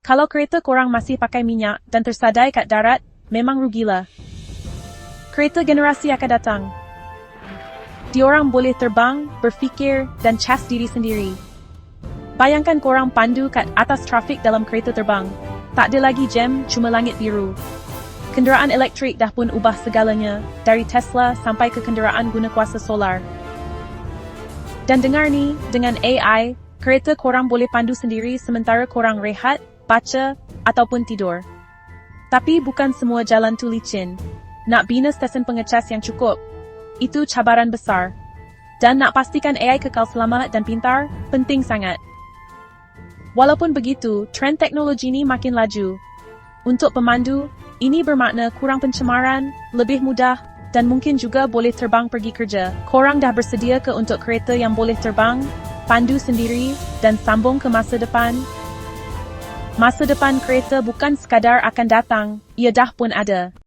Kalau kereta korang masih pakai minyak dan tersadai kat darat, memang rugilah. Kereta generasi akan datang. Diorang boleh terbang, berfikir dan cas diri sendiri. Bayangkan korang pandu kat atas trafik dalam kereta terbang. Tak ada lagi jam, cuma langit biru. Kenderaan elektrik dah pun ubah segalanya, dari Tesla sampai ke kenderaan guna kuasa solar. Dan dengar ni, dengan AI, kereta korang boleh pandu sendiri sementara korang rehat, baca, ataupun tidur. Tapi bukan semua jalan tu licin. Nak bina stesen pengecas yang cukup, itu cabaran besar. Dan nak pastikan AI kekal selamat dan pintar, penting sangat. Walaupun begitu, trend teknologi ni makin laju. Untuk pemandu, ini bermakna kurang pencemaran, lebih mudah, dan mungkin juga boleh terbang pergi kerja. Korang dah bersedia ke untuk kereta yang boleh terbang, pandu sendiri, dan sambung ke masa depan? Masa depan kereta bukan sekadar akan datang, ia dah pun ada.